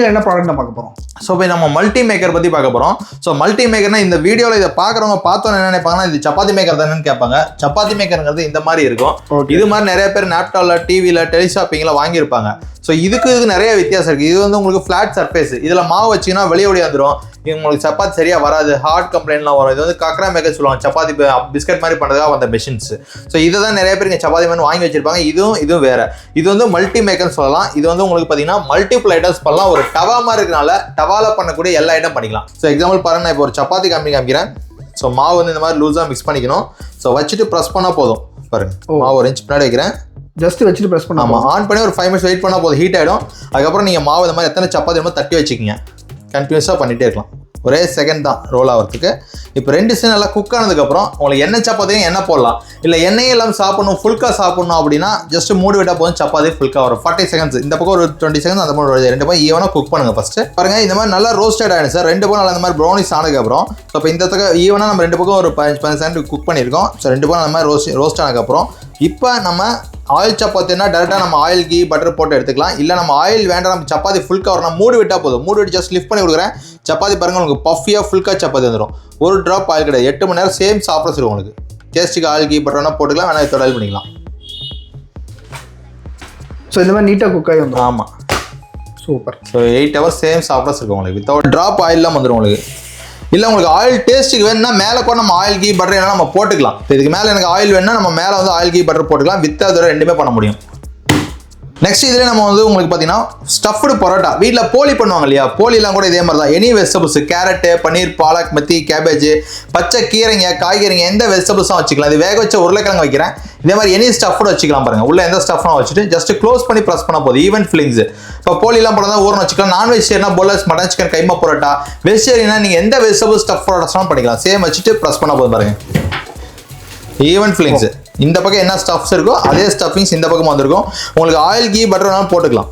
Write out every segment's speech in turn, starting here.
என்ன ப்ராடக்ட் நான் பார்க்க போகிறோம்? ஸோ இப்போ நம்ம மல்டி மேக்கர் பற்றி பார்க்க போகிறோம். ஸோ மல்டி மேக்கர்னா இந்த வீடியோவில் இதை பார்க்குறவங்க பார்த்தோன்னு என்ன நினைப்பாங்கன்னா இது சப்பாத்தி மேக்கர் தானேன்னு கேட்பாங்க. சப்பாத்தி மேக்கருங்கிறது இந்த மாதிரி இருக்கும். இது மாதிரி நிறைய பேர் நாப்டாலில், டிவியில், டெலிஷாப்பிங்கில் வாங்கியிருப்பாங்க. ஸோ இதுக்கு நிறைய வித்தியாசம் இருக்குது. இது வந்து உங்களுக்கு ஃப்ளாட் சர்ஃபேஸ், இதில் மாவு வச்சிங்கன்னா வெளியே வந்துடும். உங்களுக்கு சப்பாத்தி சரியாக வராது, ஹார்ட் கம்ப்ளைண்ட்லாம் வரும். இது வந்து கக்ரா மேக்கர் சொல்லுவாங்க, சப்பாத்தி பிஸ்கட் மாதிரி பண்ணுறதுக்காக வந்த மெஷின்ஸ். ஸோ இதை தான் நிறைய பேர் இங்கே சப்பாத்தி மாதிரி வாங்கி வச்சிருப்பாங்க. இதுவும் வேறு. இது வந்து மல்டி மேக்கர்னு சொல்லலாம். இது வந்து உங்களுக்கு பார்த்தீங்கன்னா மல்டிபிள் ஐட்டம்ஸ் பண்ணலாம். ஒரு டவா மாதிரி இருக்கனால டவால பண்ணக்கூடிய எல்லா ஐட்டம் பண்ணிக்கலாம். ஸோ எக்ஸாம்பிள் பாருங்க, நான் இப்போ ஒரு சப்பாத்தி காமிக்கிறேன். ஸோ மாவு வந்து இந்த மாதிரி லூஸாக மிக்ஸ் பண்ணிக்கணும். ஸோ வச்சுட்டு ப்ரெஸ் பண்ணால் போதும். பாருங்க, மாவு ஒரு இன்ச் பின்னாடி வைக்கிறேன். ஜஸ்ட் வச்சுட்டு ப்ரெஸ் பண்ணால் ஆமாம், ஆன் பண்ணி ஒரு 5 minutes வெயிட் பண்ணால் போதும், ஹீட் ஆகிடும். அதுக்கப்புறம் நீங்கள் மாவு இந்த மாதிரி எத்தனை சப்பாத்தி வேணுமோ தட்டி வச்சுக்கிங்க. கண்டினியூஸாக பண்ணிகிட்டே இருக்கலாம். ஒரே செகண்ட் தான் ரோல் ஆகிறதுக்கு. இப்போ 2 செகண்ட் நல்லா குக் ஆனதுக்கப்புறம் உங்களுக்கு எண்ணெய் சப்பாத்தியும் எண்ணெய் போடலாம். இல்லை எண்ணெய் எல்லாம் சாப்பிடணும், ஃபுல்கா சாப்பிடணும் அப்படின்னா ஜஸ்ட் மூடி விட்டால் போதும், சப்பாத்தி ஃபுல்கா வரும். 40 seconds, இந்த பக்கம் ஒரு 20 seconds, அந்த மாதிரி 2 பக்கம் ஈவனாக குக் பண்ணுங்க. ஃபஸ்ட்டு பாருங்கள், இந்த மாதிரி நல்லா ரோஸ்டட் ஆகிடும் சார். 2 பக்கம் நல்லா இந்த மாதிரி ப்ரௌனிஸ் ஆனதுக்கப்புறம் ஸோ இப்போ இந்த ஈவனாக நம்ம 2 பக்கம் ஒரு 15 செகண்ட் குக் பண்ணியிருக்கோம். ஸோ 2 பக்கம் அந்த மாதிரி ரோஸ்ட் ஆனதுக்கப்புறம் இப்போ நம்ம ஆயில் சப்பாத்தினா டேரெக்டாக நம்ம ஆயில், கீ, பட்டர் போட்டு எடுத்துக்கலாம். இல்லை நம்ம ஆயில் வேண்டாம், நம்ம சப்பாத்தி ஃபுல்கா வரணும், மூடி விட்டால் போதும். மூடி விட்டு ஜஸ்ட் லிஃப்ட் பண்ணி கொடுக்குறேன். சப்பாத்தி பாருங்கள், உங்களுக்கு பஃபியாக ஃபுல்கா சப்பாத்தி வந்துடும். ஒரு ட்ராப் ஆயில் கிடையாது. 8 மணி நேரம் சேம் சாப்பிட சொல்லுவோம். உங்களுக்கு டேஸ்ட்டுக்கு ஆயில், கீ, பட்டர்னா போட்டுக்கலாம், வேணா இதோட ஆயில் பண்ணிக்கலாம். ஸோ இந்த மாதிரி நீட்டாக குக் ஆகி வந்துடும். ஆமாம், சூப்பர். ஸோ 8 hours சேம் சாப்பிட சொல்லுவோம் உங்களுக்கு. வித்தவுட் ட்ராப் ஆயிலெலாம் வந்துடும் உங்களுக்கு. இல்லை உங்களுக்கு ஆயில் டேஸ்ட்டுக்கு வேணும்னா மேலே கூட நம்ம ஆயில், கீ, பட்டர் என்ன நம்ம போட்டுக்கலாம். இதுக்கு மேலே எனக்கு ஆயில் வேணும்னா நம்ம மேலே வந்து ஆயில், கீ, பட்டர் போட்டுக்கலாம். வித் அதோட 2மே பண்ண முடியும். நெக்ஸ்ட் இதில் நம்ம வந்து உங்களுக்கு பார்த்தீங்கன்னா ஸ்டஃப்டு பரோட்டா. வீட்டில் போலி பண்ணுவாங்க இல்லையா, போலிலாம் கூட இதே மாதிரி தான். எனி வெஜிடபிள்ஸ், கேரட்டு, பன்னீர், பாலக், மெத்தி, கேபேஜ், பச்சை கீரைங்க, காய்கறிங்க, எந்த வெஜிடபிள்ஸும் வச்சுக்கலாம். இது வேக வச்ச உருளைக்கிழங்கு வைக்கிறேன். இதே மாதிரி எனி ஸ்டஃப்டு வச்சுக்கலாம். பாருங்கள், உள்ள எந்த ஸ்டஃப்லாம் வச்சுட்டு ஜஸ்ட் க்ளோஸ் பண்ணி ப்ரெஸ் பண்ண போதும். Even fillings. இப்போ போலிலாம் போனால் தான் ஊறணும் வச்சுக்கலாம். நான் வெஜிடேரியனா போலஸ், மட்டன், சிக்கன், கைமா பரோட்டா. வெஜிடேரியனா நீங்கள் எந்த வெஜிடபிள் ஸ்டஃப் பரோட்டாஸ்லாம் பண்ணிக்கலாம். சேம் வச்சுட்டு ப்ரெஸ் பண்ண போதும். பாருங்கள், ஈவன் ஃபில்லிங்ஸ். இந்த பக்கம் என்ன ஸ்டஃப்ஸ் இருக்கோ அதே ஸ்டஃபிங்ஸ் இந்த பக்கம் வந்திருக்கும். உங்களுக்கு ஆயில், கீ, பட்டர் வேணாலும் போட்டுக்கலாம்.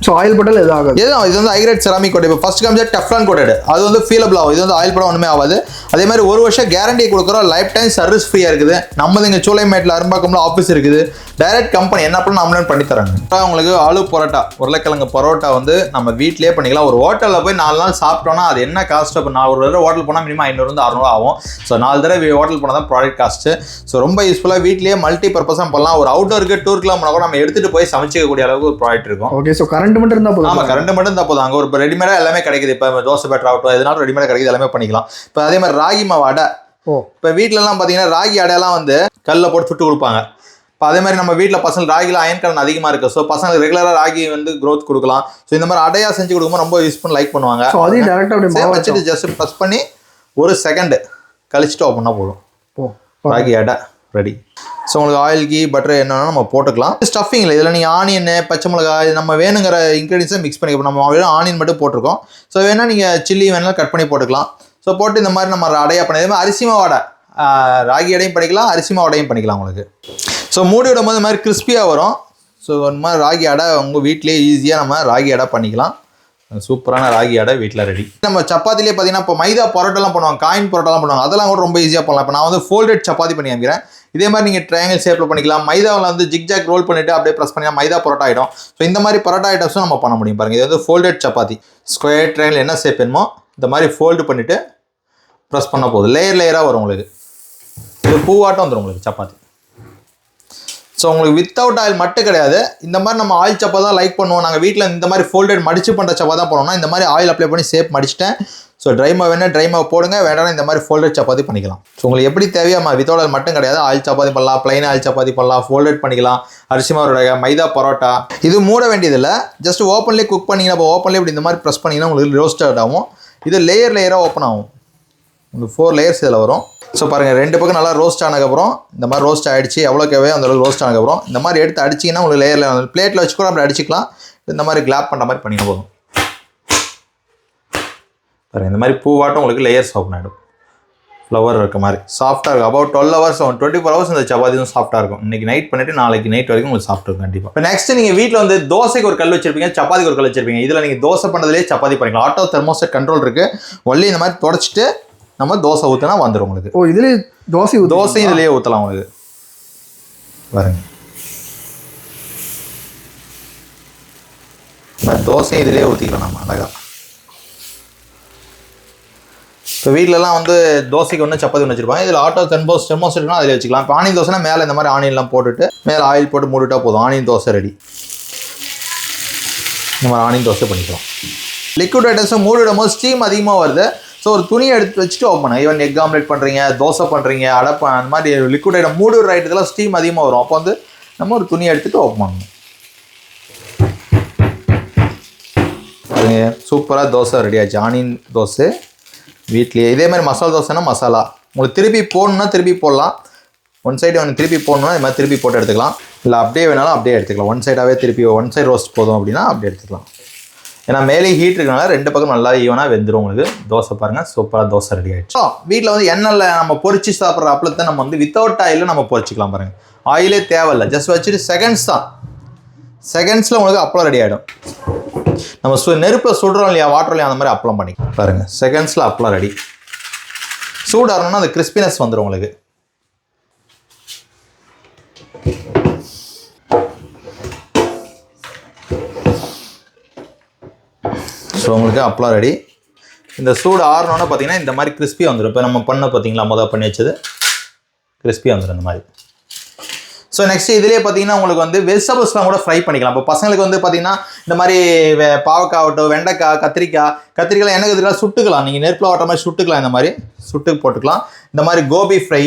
ஸோ ஆயில் பட்டல் எதுவும் ஆகாது. எதுவும் இது வந்து ஹைகிரேட் செராமிக் கோட். இப்போ ஃபர்ஸ்ட் காமிச்சா டெஃப்லான் கோட்டட், அது வந்து ஃபீலபிள் ஆகும். இது வந்து ஆயில் படம் ஒன்றுமே ஆகாது. அதே மாதிரி 1 வருஷம் கேரண்டி கொடுக்குறோம். லைஃப் டைம் சர்வீஸ் ஃப்ரீயாக இருக்குது. நம்மது இங்கே சூளைமேட்டில் அரும்பாக்கம்ல ஆஃபீஸ் இருக்குது. டைரக்ட் கம்பெனி என்ன பண்ண நம்மளே பண்ணி தராங்க. உங்களுக்கு ஆலு பரோட்டா, உருளைக்கிழங்கு பரோட்டா வந்து நம்ம வீட்டிலேயே பண்ணிக்கலாம். ஒரு ஹோட்டலில் போய் 4 நாள் சாப்பிட்டோன்னா அது என்ன காஸ்ட்? இப்போ நான் ஒரு தடவை ஹோட்டல் போனால் மினிமம் 500 ஆகும். ஸோ 4 தடவை ஹோட்டல் போனால் தான் ப்ராடக்ட் காஸ்ட்டு. ஸோ ரொம்ப யூஸ்ஃபுல்லாக வீட்லேயே மல்டி பர்பஸாக பண்ணலாம். ஒரு அவுட்டோருக்கு டூருக்குலாம் போனால் கூட நம்ம எடுத்துகிட்டு போய் சமைச்சிக்கக்கூடிய அளவுக்கு ஒரு ப்ராடக்ட் இருக்கும். ஓகே, ஸோ கரண்ட் மட்டும் இருந்தால் போதும். ஆமாம், கரண்ட் மட்டும் இருந்தால் போதும். அங்கே ஒரு ரெடிமேடாக எல்லாமே கிடைக்குது. இப்போ தோசை பேட்டர் ஆகட்டும், எதனால ரெடிமேடாக கிடைக்குது, எல்லாமே பண்ணிக்கலாம். இப்போ அதே மாதிரி ராகி மாவு அடை. இப்போ வீட்டிலலாம் பார்த்தீங்கன்னா ராகி அடையெல்லாம் வந்து கல்லில் போட்டு சுட்டு கொடுப்பாங்க. இப்போ அதே மாதிரி நம்ம வீட்டில் பசங்க ராகியில் அயன் கலன் அதிகமாக இருக்குது. ஸோ பசங்களுக்கு ரெகுலராக ராகி வந்து க்ரோத் கொடுக்கலாம். ஸோ இந்த மாதிரி அடையாக செஞ்சு கொடுக்கும்போது ரொம்ப யூஸ் பண்ணி லைக் பண்ணுவாங்க. ஸோ அதையும் டேரெக்டாக வச்சுட்டு ஜஸ்ட் ப்ரெஸ் பண்ணி 1 செகண்ட் கழிச்சிட்டு ஓப்பன் பண்ணால் போதும். ராகி அடை ரெடி. ஸோ உங்களுக்கு ஆயில், கீ, பட்டர் என்னன்னா நம்ம போட்டுக்கலாம். ஸ்டஃபிங்கில் இதில் நீங்கள் ஆனியன், பச்சை மிளகாய், நம்ம வேணுங்கிற இன்க்ரீடியன்ஸை மிக்ஸ் பண்ணிக்கலாம். நம்ம வெறும் ஆனியன் மட்டும் போட்டிருக்கோம். ஸோ வேணால் நீங்கள் சில்லி வேணாலும் கட் பண்ணி போட்டுக்கலாம். ஸோ போட்டு இந்த மாதிரி நம்ம அடையாக பண்ணி, இதே மாதிரி அரிசி மாவு அடை, ராகி அடையும் பண்ணிக்கலாம், அரிசி மாவு அடையும் பண்ணிக்கலாம் உங்களுக்கு. ஸோ மூடி விடும் போது இந்த மாதிரி கிறிஸ்பியாக வரும். ஸோ இந்த மாதிரி ராகி அடை உங்கள் வீட்டிலேயே ஈஸியாக நம்ம ராகி அடை பண்ணிக்கலாம். சூப்பரான ராகி அடை வீட்டில் ரெடி. நம்ம சப்பாத்திலே பார்த்தீங்கன்னா இப்போ மைதா பரோட்டாலாம் பண்ணுவாங்க, காயின் பரோட்டாலாம் பண்ணுவாங்க. அதெல்லாம் கூட ரொம்ப ஈஸியாக பண்ணலாம். இப்போ நான் வந்து ஃபோல்டட் சப்பாத்தி பண்ணி காமிக்கிறேன். இதே மாதிரி நீங்கள் ட்ரையாங்கிள் ஷேப்பில் பண்ணிக்கலாம். மைதாவில் வந்து ஜிக்ஜாக் ரோல் பண்ணிவிட்டு அப்படியே ப்ரெஸ் பண்ணினா மைதா பரோட்டா ஆகிடும். ஸோ இந்த மாதிரி பரோட்டா ஐட்டம்ஸும் நம்ம பண்ண முடியும். பாருங்கள், இது வந்து ஃபோல்டட் சப்பாத்தி. ஸ்கொயர், ட்ரையாங்கிள் என்ன ஷேப் வேணுமோ இந்த மாதிரி ஃபோல்டு பண்ணிவிட்டு ப்ரெஸ் பண்ண போகுது. லேயராக வரும் உங்களுக்கு. இது பூவாட்டம் வந்துடும் உங்களுக்கு சப்பாத்தி. ஸோ உங்களுக்கு வித்தவுட் ஆயில் மட்டும் கிடையாது. இந்த மாதிரி நம்ம ஆயில் சப்பா தான் லைக் பண்ணுவோம். நாங்கள் வீட்டில் இந்த மாதிரி ஃபோல்டட் மடிச்சு பண்ணுற சப்பா தான் பண்ணுவோம்னா இந்த மாதிரி ஆயில் அப்ளை பண்ணி ஷேப் மடிச்சிட்டேன். ஸோ ட்ரை மாவு வேணால் ட்ரை மாவு போடுங்க, வேண்டாம் இந்த மாதிரி ஃபோல்டட் சப்பாத்தி பண்ணிக்கலாம். ஸோ உங்களுக்கு எப்படி தேவையாமா வித்தவுட் ஆயில் மட்டும் கிடையாது. ஆயில் சப்பாத்தி பண்ணலாம், பிளைன் ஆயில் சப்பாத்தி பண்ணலாம், ஃபோல்டட் பண்ணிக்கலாம். அரிசி மாவோட மைதா பரோட்டா. இது மூட வேண்டியதில்லை. ஜஸ்ட் ஓப்பன்லேயே குக் பண்ணிங்கன்னா இப்போ ஓப்பன்லேயே இப்படி இந்த மாதிரி ப்ரெஸ் பண்ணிங்கன்னா உங்களுக்கு ரோஸ்டட் ஆகும். இது லேயராக ஓப்பன் ஆகும். உங்களுக்கு 4 லேயர்ஸ் இதில் வரும். ஸோ பாருங்கள், 2 பக்கம் நல்லா ரோஸ்ட் ஆனதுக்கப்புறம் இந்த மாதிரி ரோஸ்ட் ஆகிடுச்சு. எவ்வளோ தேவையோ அந்த அளவுக்கு ரோஸ்ட் ஆனதுக்கப்புறம் இந்த மாதிரி எடுத்து அடிச்சிங்கன்னா உங்களுக்கு லேயரில் பிளேட்டில் வச்சு கூட அப்படி அடிச்சிக்கலாம். இந்த மாதிரி கிளாப் பண்ணுற மாதிரி பண்ணிக்க போதும். பாருங்கள், இந்த மாதிரி பூவாட்டம் உங்களுக்கு லேயர்ஸ் ஓப்பன் ஆகிடும். ஃப்ளவர் இருக்க மாதிரி சாஃப்ட்டாக இருக்கும். அபவுட் 12 hours 24 hours இந்த சப்பாத்தியும் சாஃப்ட்டாக இருக்கும். இன்றைக்கி நைட் பண்ணிவிட்டு நாளைக்கு நைட் வரைக்கும் உங்களுக்கு சாஃப்ட் இருக்கும் கண்டிப்பாக. இப்போ நெக்ஸ்ட் நீங்கள் வீட்டில் வந்து தோசைக்கு ஒரு கல் வச்சிருப்பீங்க, சப்பாத்திக்கு ஒரு கல் வச்சிருப்பீங்க. இதில் நீங்கள் தோசை பண்ணுறதுலேயே சப்பாத்தி பண்ணிக்கலாம். ஆட்டோ தெர்மோஸ்டேட் கண்ட்ரோல் இருக்குது. ஒல்லி இந்த மாதிரி தொடச்சிட்டு நம்ம தோசை ஊற்றினா வந்துடும் உங்களுக்கு. இதுலேயே தோசையும் இதுலேயே ஊற்றலாம் உங்களுக்கு. பாருங்க, தோசை இதிலே ஊற்றிக்கலாம் நம்ம அழகாக. இப்போ வீட்டிலலாம் வந்து தோசைக்கு ஒன்று சப்பாத்தி ஒன்று வச்சுருப்பாங்க. இதில் ஆட்டோ தெர்மோஸ் இருக்குன்னா அதில் வச்சுக்கலாம். இப்போ ஆனியன் தோசைனா மேலே இந்த மாதிரி ஆனியன்லாம் போட்டுட்டு மேலே ஆயில் போட்டு மூடிட்டா போதும். Onion dosa ready. இந்த மாதிரி ஆனியன் தோசை பண்ணிக்கலாம். லிக்விட் ஐட்டம்ஸை மூடிடும் போது ஸ்டீம் அதிகமாக வருது. ஸோ ஒரு துணியை எடுத்து வச்சுட்டு ஓப்பன் பண்ணுங்க. ஈவன் எக் ஆம்லெட் பண்ணுறீங்க, தோசை பண்ணுறீங்க, அடப்பா அந்த மாதிரி லிக்விட் ஐட்டம் மூடுற ஐட்டத்தில் ஸ்டீம் அதிகமாக வரும். அப்போ வந்து நம்ம ஒரு துணியை எடுத்துகிட்டு ஓப்பன் பண்ணணும். சூப்பராக தோசை ரெடி ஆச்சு. ஆனியன் தோசை வீட்லேயே. இதே மாதிரி மசாலா தோசைனா மசாலா உங்களுக்கு திருப்பி போடணுன்னா திருப்பி போடலாம். ஒன் சைடு ஒன்று திருப்பி போடணுன்னா இது மாதிரி திருப்பி போட்டு எடுத்துக்கலாம். இல்லை அப்படியே வேணாலும் அப்படியே எடுத்துக்கலாம். ஒன் சைடாகவே திருப்பி ஒன் சைடு ரோஸ்ட் போதும் அப்படின்னா அப்படியே எடுத்துக்கலாம். ஏன்னா மேலே ஹீட் இருக்கனால ரெண்டு பக்கம் நல்லா ஈவனாக வெந்துடும் உங்களுக்கு. தோசை பாருங்கள், சூப்பராக தோசை ரெடி ஆகிடுச்சு. ஸோ வீட்டில் வந்து எண்ணெயில் நம்ம பொரிச்சு சாப்பிட்ற அப்பளத்தை நம்ம வந்து வித்தவுட் ஆயிலில் நம்ம பொரிச்சிக்கலாம் பாருங்கள். ஆயிலே தேவையில்லை, ஜஸ்ட் வச்சுட்டு செகண்ட்ஸ் தான். செகண்ட்ஸில் உங்களுக்கு அப்பளம் ரெடி ஆகிடும். நம்ம நெருப்பில் சுடுறோம் இல்லையா, வாட்டர்லையும் அந்த மாதிரி அப்பளம் பண்ணி பாருங்கள். செகண்ட்ஸில் அப்பளம் ரெடி. சூடாகணும்னா அந்த கிறிஸ்பினஸ் வந்துடும் உங்களுக்கு. ஸோ உங்களுக்கு அப்பளம் ரெடி. இந்த சூடு ஆறணுன்னா பார்த்தீங்கன்னா இந்த மாதிரி கிறிஸ்பி வந்துடும். இப்போ நம்ம பண்ண பார்த்தீங்களா, பண்ணி வச்சது கிறிஸ்பி வந்துடும் இந்த மாதிரி. ஸோ நெக்ஸ்ட் இதிலே பார்த்தீங்கன்னா உங்களுக்கு வந்து வெஜிடபிள்ஸ்லாம் கூட ஃப்ரை பண்ணிக்கலாம். இப்போ பசங்களுக்கு வந்து பார்த்தீங்கன்னா இந்த மாதிரி பாவக்காய் ஆகட்டும், வெண்டைக்காய், கத்திரிக்காய் எண்ணெய் கத்திரிக்காய் சுட்டுக்கலாம். நீங்கள் நெருப்பில் ஓட்டுற மாதிரி சுட்டுக்கலாம். இந்த மாதிரி சுட்டு போட்டுக்கலாம். இந்த மாதிரி கோபி ஃப்ரை,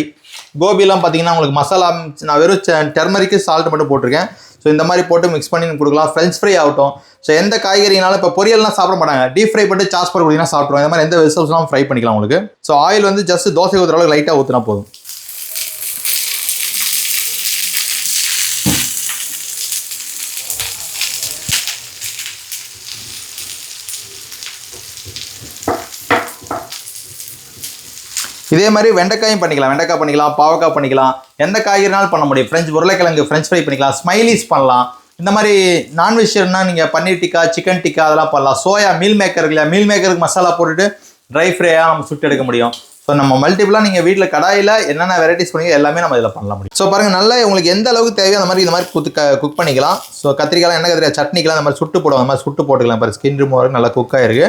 கோபிலாம் பார்த்தீங்கன்னா உங்களுக்கு மசாலா நான் வெறும் டர்மரிக்கு சால்ட் மட்டும் போட்டிருக்கேன். ஸோ இந்த மாதிரி போட்டு மிக்ஸ் பண்ணி கொடுக்கலாம். ஃப்ரெஞ்ச் ஃப்ரை ஆகட்டும். ஸோ எந்த காய்கறினாலும் இப்போ பொரியல்லாம் சாப்பிட மாட்டாங்க, டீப் ஃப்ரை பண்ணி சாஸ் பண்ணி கொடுத்தீங்கன்னா சாப்பிட்ருவோம். இந்த மாதிரி எந்த வெஜிடபிள்ஸ்லாம் ஃப்ரை பண்ணிக்கலாம் உங்களுக்கு. ஸோ ஆயில் வந்து ஜஸ்ட் தோசை ஊற்றுற அளவுக்கு லைட்டாக ஊற்றினா போதும். இதே மாதிரி வெண்டைக்காயும் பண்ணிக்கலாம். வெண்டைக்காய் பண்ணிக்கலாம், பாவக்காய் பண்ணிக்கலாம், எந்த காய்கறினாலும் பண்ண முடியும். உருளைக்கிழங்கு ஃப்ரெஞ்ச் ஃப்ரை பண்ணிக்கலாம், ஸ்மைலிஸ் பண்ணலாம். இந்த மாதிரி நான்வெஜ்னா நீங்கள் பன்னீர் டிக்கா, சிக்கன் டிக்கா அதெல்லாம் பண்ணலாம். சோயா மீல் மேக்கர் இல்லையா, மீல் மேக்கருக்கு மசாலா போட்டுட்டு ட்ரை ஃப்ரையாக நம்ம சுட்டு எடுக்க முடியும். ஸோ நம்ம மல்டிபிளாக நீங்கள் வீட்டில் கடாயில் என்னென்ன வெரைட்டிஸ் பண்ணி எல்லாமே நம்ம இதில் பண்ணலாம் முடியும். ஸோ பாருங்கள், நல்லா உங்களுக்கு எந்த அளவுக்கு தேவையோ அந்த மாதிரி இந்த மாதிரி குக் பண்ணிக்கலாம். ஸோ கத்திரிக்காய், எண்ணெய் கத்திரிக்காய் சட்னிக்கெலாம் அந்த மாதிரி சுட்டு போடுவோம். அந்த மாதிரி சுட்டு போட்டுக்கலாம். பாரு ஸ்கின் ரிமூவர் நல்லா குக் ஆகிருக்கு.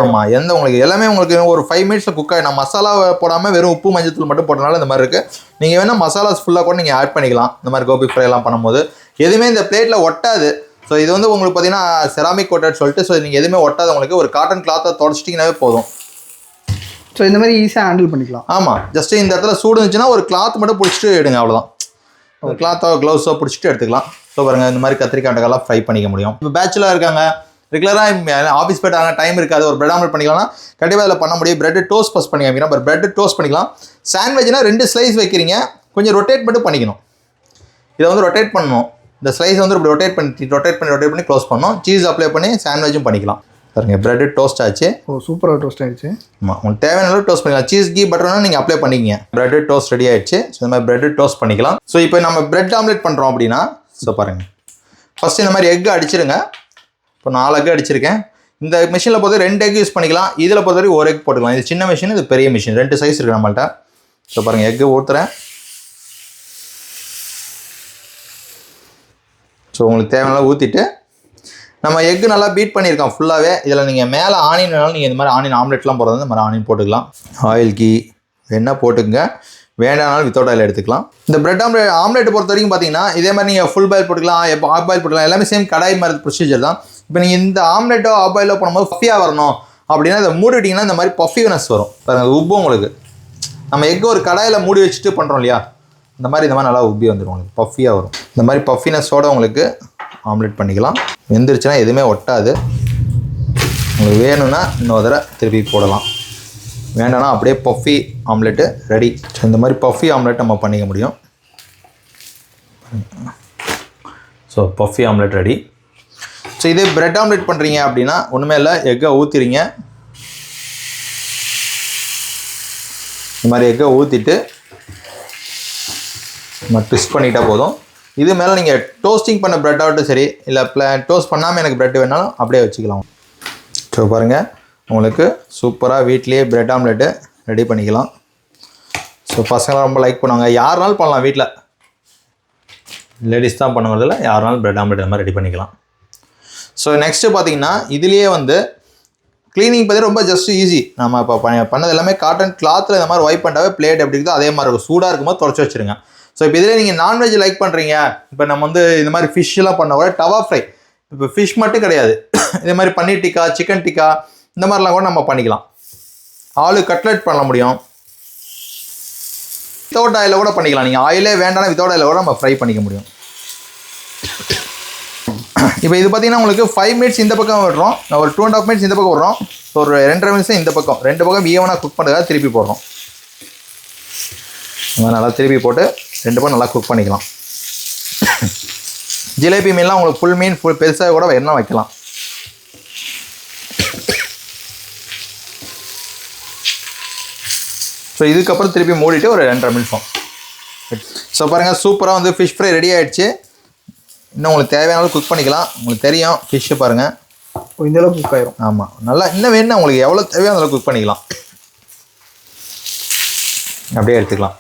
ஆமாம், எந்த உங்களுக்கு எல்லாமே உங்களுக்கு ஒரு 5 மினிட்ஸில் குக் ஆகி, நான் மசாலா போடாமல் வெறும் உப்பு மஞ்சத்தூள் மட்டும் போட்டனால இந்த மாதிரி இருக்குது. நீங்கள் வேணால் மசாலாஸ் ஃபுல்லாக கூட நீங்கள் ஆட் பண்ணிக்கலாம். இந்த மாதிரி கோபி ஃப்ரை எல்லாம் பண்ணும்போது எதுவுமே இந்த பிளேட்டில் ஒட்டாது. ஸோ இது வந்து உங்களுக்கு பார்த்தீங்கன்னா செராமிக் கோட்டட் சொல்லிட்டு, ஸோ நீங்கள் எதுவுமே ஒட்டாது. உங்களுக்கு ஒரு காட்டன் கிளாத்தை தொடச்சிட்டிங்கனாவே போதும். ஸோ இந்த மாதிரி ஈஸியாக ஹேண்டில் பண்ணிக்கலாம். ஆமாம், ஜஸ்ட்டு இந்த இடத்துல சூடு இருந்துச்சுன்னா ஒரு கிளாத் மட்டும் பிடிச்சிட்டு எடுங்க, அவ்வளோதான். ஒரு கிளாத்தோ க்ளவுஸோ பிடிச்சிட்டு எடுத்துக்கலாம். ஸோ பாருங்கள், இந்த மாதிரி கத்திரிக்காய்லாம் ஃப்ரை பண்ணிக்க முடியும். இப்போ பேச்சுலராக இருக்காங்க, ரெகுலராக ஆஃபீஸ் போய்ட்டாங்க, டைம் இருக்காது, ஒரு பிரெட் ஆம்லெட் பண்ணிக்கலாம்னா கண்டிப்பாக அதில் பண்ண முடியும். பிரெட் டோஸ்ட் ஃபஸ்ட் பண்ணி காமிக்கிறேன். ஒரு பிரெட் டோஸ்ட் பண்ணிக்கலாம். சாண்ட்விச்னா 2 ஸ்லைஸ் வைக்கிறீங்க, கொஞ்சம் ரொட்டேட் மட்டும் பண்ணிக்கணும். இதை வந்து ரொட்டேட் பண்ணணும். இந்த ஸ்லைஸ் வந்து இப்படி ரொட்டேட் பண்ணி க்ளோஸ் பண்ணணும். சீஸ் அப்ளை பண்ணி சாண்ட்விச்சும் பண்ணிக்கலாம். பாருங்க, பிரெட் டோஸ்ட் ஆச்சு. ஓ, சூப்பராக டோஸ்ட் ஆகிடுச்சு. ஆமாம், உங்களுக்கு தேவையான அளவு டோஸ்ட் பண்ணிக்கலாம். சீஸ் கீ பட்டர்னா நீங்கள் அப்ளை பண்ணிக்கிங்க. பிரெட் டோஸ்ட் ரெடி ஆகிடுச்சு. ஸோ இந்த மாதிரி பிரெட் டோஸ்ட் பண்ணிக்கலாம். ஸோ இப்போ நம்ம பிரெட் ஆம்லெட் பண்ணுறோம் அப்படின்னா, ஸோ பாருங்கள், ஃபஸ்ட்டு இந்த மாதிரி எக் அடிச்சிருங்க. இப்போ 4 எக் அடிச்சிருக்கேன். இந்த மிஷினில் பொறுத்த 2 எக் யூஸ் பண்ணிக்கலாம். இதில் பொறுத்தவரைக்கும் 1 எக் போட்டுக்கலாம். இது சின்ன மிஷின், இது பெரிய மிஷின். 2 சைஸ் இருக்குது நம்மள்ட்ட. ஸோ பாருங்கள், எக்கு ஊற்றுறேன். ஸோ உங்களுக்கு தேவையான ஊற்றிட்டு நம்ம எக்கு நல்லா பீட் பண்ணியிருக்கோம் ஃபுல்லாகவே. இதில் நீங்கள் மேலே ஆனியன் வேணாலும் நீங்கள் இந்த மாதிரி ஆனியன் ஆம்லெட்லாம் போடுறது இந்த மாதிரி ஆனியன் போட்டுக்கலாம். ஆயில் கீ வேணால் போட்டுக்கங்க, வேண்டானாலும் வித்தவுட் ஆயில் எடுத்துக்கலாம். இந்த பிரெட் ஆம்லெட் பொறுத்த வரைக்கும் பார்த்தீங்கன்னா இதே மாதிரி நீங்கள் ஃபுல் பாயில் போட்டுக்கலாம், ஆஃப் பாயில் போட்டுக்கலாம். எல்லாமே சேம் கடாய் மாதிரி ப்ரொசீஜர் தான். இப்போ நீங்கள் இந்த ஆம்லெட்டோ ஆஃப் பாயிலோ பண்ணும்போது பஃபியாக வரணும் அப்படின்னா இதை மூடிட்டிங்கன்னா இந்த மாதிரி பஃபினஸ் வரும். பாருங்கள், உப்பும் உங்களுக்கு நம்ம எக்கு ஒரு கடாயில் மூடி வச்சுட்டு பண்ணுறோம் இல்லையா, இந்த மாதிரி நல்லா உப்பி வந்துடும். உங்களுக்கு பஃபியாக வரும். இந்த மாதிரி பஃபினஸோடு உங்களுக்கு ஆம்லெட் பண்ணிக்கலாம். வெந்துருச்சுன்னா எதுவுமே ஒட்டாது. உங்களுக்கு வேணும்னா இன்னொரு தடவை திருப்பி போடலாம், வேண்டாம்னா அப்படியே பஃபி ஆம்லெட்டு ரெடி. ஸோ இந்த மாதிரி பஃபி ஆம்லெட் நம்ம பண்ணிக்க முடியும். So puffy omelette ready. So இதே பிரெட் ஆம்லெட் பண்ணுறீங்க அப்படின்னா ஒன்றுமே இல்லை, எக்கை ஊற்றிடுங்க. இந்த மாதிரி எக்கை ஊற்றிட்டு நம்ம ட்விஸ்ட் பண்ணிக்கிட்டால் போதும். இது மேலே நீங்கள் டோஸ்டிங் பண்ண ப்ரெட் ஆகட்டும் சரி, இல்லை டோஸ்ட் பண்ணாமல் எனக்கு ப்ரெட் வேணாலும் அப்படியே வச்சுக்கலாம். ஸோ பாருங்கள், உங்களுக்கு சூப்பராக வீட்லேயே ப்ரெட் ஆம்லெட்டு ரெடி பண்ணிக்கலாம். ஸோ பசங்களாம் ரொம்ப லைக் பண்ணுவாங்க. யாருனாலும் பண்ணலாம், வீட்டில் லேடிஸ் தான் பண்ணுவதில்ல, யாருனாலும் ப்ரெட் ஆம்லெட் இந்த மாதிரி ரெடி பண்ணிக்கலாம். ஸோ நெக்ஸ்ட்டு பார்த்தீங்கன்னா இதுலேயே வந்து க்ளீனிங் பற்றி ரொம்ப ஜஸ்ட் ஈஸி. நம்ம இப்போ பண்ணது எல்லாமே காட்டன் கிளாத்தில் இந்த மாதிரி வைப் பண்ணாவே பிளேட் எப்படி இருக்குதோ அதே மாதிரி இருக்கும். சூடாக இருக்கும்போது தொடச்சி வச்சுருங்க. ஸோ இப்போ இதில் நீங்கள் நான்வெஜ் லைக் பண்ணுறீங்க, இப்போ நம்ம வந்து இந்த மாதிரி ஃபிஷ்ஷெலாம் பண்ண கூட டவா ஃப்ரை, இப்போ ஃபிஷ் மட்டும் கிடையாது, இதே மாதிரி பன்னீர் டிக்கா, சிக்கன் டிக்கா இந்த மாதிரிலாம் கூட நம்ம பண்ணிக்கலாம். ஆலு கட்லெட் பண்ண முடியும், வித்தவுட் ஆயிலில் கூட பண்ணிக்கலாம். நீங்கள் ஆயிலே வேண்டாம் வித்தவுட் ஆயிலில் கூட நம்ம ஃப்ரை பண்ணிக்க முடியும். இப்போ இது பார்த்தீங்கன்னா உங்களுக்கு 5 மினிட்ஸ் இந்த பக்கம் விடுறோம், ஒரு 2.5 மினிட்ஸ் இந்த பக்கம் விடுறோம், ஒரு 2.5 மினிட்ஸ் இந்த பக்கம், 2 பக்கம் ஈவனாக குக் பண்ணுறதுக்காக திருப்பி போடுறோம். நல்லா திருப்பி போட்டு 2 பக்கம் நல்லா குக் பண்ணிக்கலாம். ஜிலேபி மீன்லாம் உங்களுக்கு ஃபுல் மீன் பெருசாக கூட என்ன வைக்கலாம். ஸோ இதுக்கப்புறம் திருப்பி மூடிட்டு ஒரு 2.5 நிமிஷம். ஸோ பாருங்கள் சூப்பராக வந்து ஃபிஷ் ஃப்ரை ரெடி ஆகிடுச்சு. இன்னும் உங்களுக்கு தேவையான அளவு குக் பண்ணிக்கலாம். உங்களுக்கு தெரியும் ஃபிஷ்ஷு பாருங்கள் இந்த அளவுக்கு குக் ஆயிரும். ஆமாம், நல்லா இன்னும் வேணும்னா உங்களுக்கு எவ்வளோ தேவையான அளவுக்கு குக் பண்ணிக்கலாம். அப்படியே எடுத்துக்கலாம்.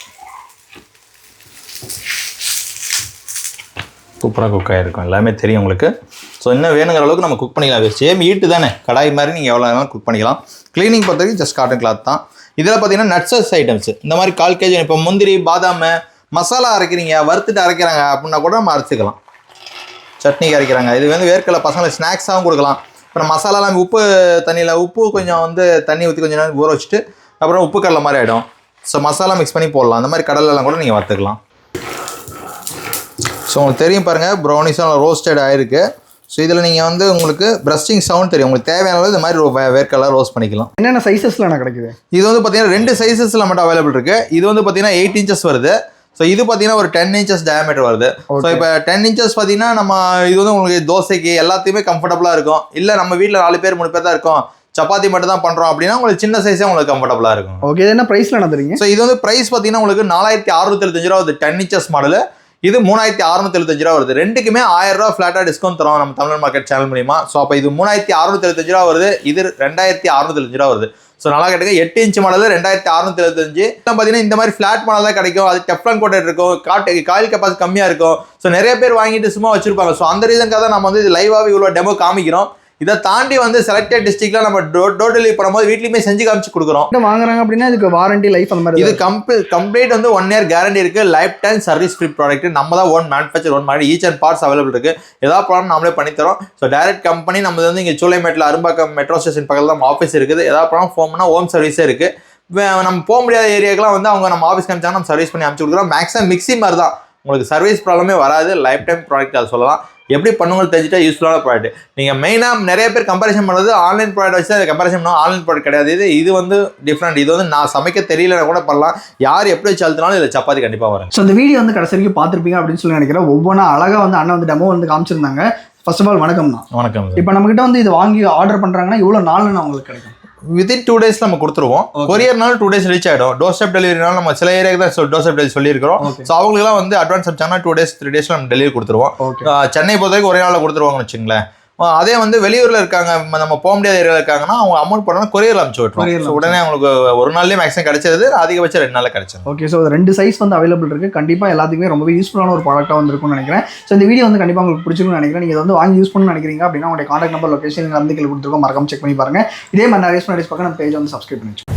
சூப்பராக குக் ஆகிருக்கும், எல்லாமே தெரியும் உங்களுக்கு. ஸோ இன்னும் வேணுங்கிற அளவுக்கு நம்ம குக் பண்ணிக்கலாம். சேம் ஈட்டு தானே, கடாய் மாதிரி நீங்கள் எவ்வளோ வேணாலும் குக் பண்ணிக்கலாம். க்ளீனிங் பொறுத்த வரைக்கும் ஜஸ்ட் காட்டன் கிளாத் தான். இதில் பார்த்தீங்கன்னா நட்ஸஸ் ஐட்டம்ஸ் இந்த மாதிரி 1/4 kg, இப்போ முந்திரி பாதாம் மசாலா அரைக்கிறீங்க, வறுத்துட்டு அரைக்கிறாங்க அப்படின்னா கூட நம்ம அரைச்சிக்கலாம். சட்னிக்கு அரைக்கிறாங்க, இது வந்து வேர்க்கடலை பசங்களுக்கு ஸ்நாக்ஸாகவும் கொடுக்கலாம். அப்புறம் மசாலாலாம் உப்பு தண்ணியில் உப்பு கொஞ்சம் வந்து தண்ணி ஊற்றி கொஞ்சம் நேரம் ஊற வச்சுட்டு அப்புறம் உப்பு கடலை மாதிரி ஆகிடும். ஸோ மசாலா மிக்ஸ் பண்ணி போடலாம். அந்த மாதிரி கடலெல்லாம் கூட நீங்கள் வறுத்துக்கலாம். ஸோ உங்களுக்கு தெரியும் பாருங்கள் ப்ரௌனிஸும் ரோஸ்டட் ஆகிருக்கு. ஸோ இதில் நீங்கள் வந்து உங்களுக்கு பிரஸ்டிங் சவுண்ட் தெரியும். உங்களுக்கு தேவையான இந்த மாதிரி வேர்க்கடலை ரோஸ்ட் பண்ணிக்கலாம். என்னென்ன சைஸஸில் எனக்கு கிடைக்குது? இது வந்து பார்த்தீங்கன்னா 2 சைஸஸில் மட்டும் அவைலபிள் இருக்குது. இது வந்து பார்த்தீங்கன்னா 8 inches வருது. ஸோ இது பார்த்தீங்கன்னா ஒரு 10 inches டயாமீட்டர் வருது. ஸோ இப்போ 10 inches பார்த்தீங்கன்னா நம்ம இது வந்து உங்களுக்கு தோசைக்கு எல்லாத்தையுமே கம்ஃபர்டபுளாக இருக்கும். இல்லை நம்ம வீட்டில் 4 பேர் 3 பேர் தான் இருக்கும், சப்பாத்தி மட்டும் தான் பண்ணுறோம் அப்படின்னா உங்களுக்கு சின்ன சைஸே உங்களுக்கு கம்ஃபர்டபுளாக இருக்கும். ஓகே, இது என்ன ப்ரைஸில் என்ன தரீங்க? ஸோ இது வந்து ப்ரைஸ் பார்த்தீங்கன்னா உங்களுக்கு 4675 ரூபா வருது 10 inches மாடலு. இது 3675 ரூபா வருது. ரெண்டுக்குமே 1000 ரூபா ஃப்ளாட்டாக டிஸ்கவுண்ட் தரோம் நம்ம தமிழ் மார்க்கெட் சேனல் மூலியமா. ஸோ அப்போ இது 3675 ரூபா வருது, இது 2675 ரூபா வருது. ஸோ நல்லா கேட்டுங்க, 8 inch மாடல் 2675. பார்த்தீங்கன்னா இந்த மாதிரி ஃப்ளாட் மாடல் தான் கிடைக்கும். அது டெஃப்லான் கோட்டட் இருக்கும், காயில் கெப்பாசிட்டி கம்மியாக இருக்கும். ஸோ நிறைய பேர் வாங்கிட்டு சும்மா வச்சிருப்பாங்க. ஸோ அந்த ரீசனுக்காக தான் நம்ம வந்து இது லைவாகவே இவ்வளோ டெமோ காமிக்கிறோம். இதை தாண்டி வந்து செலக்டட் டிஸ்ட்ரிக்ட்ல நம்ம டோர் டெலிவரி பண்ணும்போது வீட்லயுமே செஞ்சு காமிச்சு கொடுக்குறோம். வாங்குறாங்க அப்படின்னா இதுக்கு வாரண்டி லைஃப் அந்த மாதிரி இது கம்ப்ளீட் வந்து 1 year கேரண்டி இருக்கு. Life time service free product. நம்ம தான் ஓன் மேனுஃபேக்சர் ஓன் மாதிரி ஈச் அண்ட் பார்ட்ஸ் அவைலபிள் இருக்கு. ஏதாவது ப்ராப்ளம் நம்மளே பண்ணி தரோம். ஸோ டைரக்ட் கம்பெனி நம்ம வந்து இங்கே சூளைமேட்டில் அரும்பாக்கம் மெட்ரோ ஸ்டேஷன் பக்கத்தில் நம்ம ஆஃபீஸ் இருக்குது. ஏதாவது ப்ராப்ளம் ஃபோன் பண்ணால் ஹோம் சர்வீஸே இருக்கு. நம்ம போக முடியாத ஏரியாக்கெல்லாம் வந்து அவங்க நம்ம ஆஃபீஸ் காமிச்சாங்க, நம்ம சர்வீஸ் பண்ணி அனுப்பிச்சு கொடுக்குறோம். மேக்ஸிமம் மிக்ஸி மாதிரி தான், உங்களுக்கு சர்வீஸ் ப்ராப்ளமே வராது. லைஃப் டைம் ப்ராடக்ட் அதை சொல்லலாம். எப்படி பண்ணுங்க தெரிஞ்சுட்டா யூஸ்ஃபுல்லான ப்ராடக்ட். நீங்கள் மெயினாக நிறைய பேர் கம்பேரிசன் பண்ணுறது ஆன்லைன் ப்ராடக்ட் வச்சு அதை கம்பேரிசன் பண்ணால் ஆன்லைன் ப்ராடக்ட் கிடையாது. இது வந்து டிஃப்ரெண்ட். இது வந்து நான் சமைக்க தெரியலன்னா கூட பண்ணலாம். யார் எப்படி வச்சு அழுத்தினாலும் இதில் சப்பாத்தி கண்டிப்பாக வரும். ஸோ இந்த வீடியோ வந்து கடைசி வரைக்கும் பார்த்துருப்பீங்க அப்படின்னு சொல்லி நினைக்கிறேன். ஒவ்வொன்றா அழகாக வந்து அண்ணன் வந்து டெமோ வந்து காமிச்சிருந்தாங்க. ஃபர்ஸ்ட் ஆஃப் ஆல் வணக்கம்ண்ணா. வணக்கம். இப்போ நம்மகிட்ட வந்து இது வாங்கி ஆர்டர் பண்ணுறாங்கன்னா எவ்வளோ நாள்னு உங்களுக்கு கிடைக்கும்? வித்தின் 2 days நம்ம கொடுத்துருவோம். கொரியர்னாலும் 2 days ரீச் ஆகிடும். டோர் ஸ்டெப் டெலிவரினாலும் நம்ம சில ஏரியாவுக்கு தான் டோர் ஸ்டெப் டெலிவரி சொல்லியிருக்கிறோம். ஸோ அவங்களுக்குலாம் வந்து அட்வான்ஸ் அடிச்சாங்கன்னா 2 days 3 days நம்ம டெலிவரி கொடுத்துருவோம். சென்னை பொறுத்த வரைக்கும் ஒரே நாளில் கொடுத்துருவாங்கன்னு வச்சுங்களேன். அதே வந்து வெளியூரில் இருக்காங்க, நம்ம போக முடியாத ஏரியாவில் இருக்காங்கன்னா அவங்க அமௌண்ட் பண்ணா கொரியரில் அனுப்பிச்சு விட்டுருவோம். உடனே அவங்களுக்கு ஒரு நாள்லேயே மேக்ஸிமம் கிடைச்சது, அதிகபட்சம் 2 நாளில் கிடைச்சது. ஓகே, ஸோ 2 சைஸ் வந்து அவைலபிள் இருக்குது. கண்டிப்பாக எல்லாத்துக்குமே ரொம்ப யூஸ்ஃபுல்லான ஒரு ப்ராடக்ட்டாக வந்துருக்கும்னு நினைக்கிறேன். ஸோ இந்த வீடியோ வந்து கண்டிப்பாக உங்களுக்கு பிடிச்சிருக்கும்னு நினைக்கிறேன். நீங்கள் வந்து வாங்கி யூஸ் பண்ணணும்னு நினைக்கிறீங்க அப்படின்னா உங்களுடைய கான்டாக்ட் நம்பர் லொகேஷன் வந்து கீழே கொடுத்துருக்கோம், மறக்காம செக் பண்ணி பாருங்கள். இதே மாதிரி நிறைய பார்க்க நம்ம பேஜ் வந்து சப்ஸ்கிரைப் பண்ணி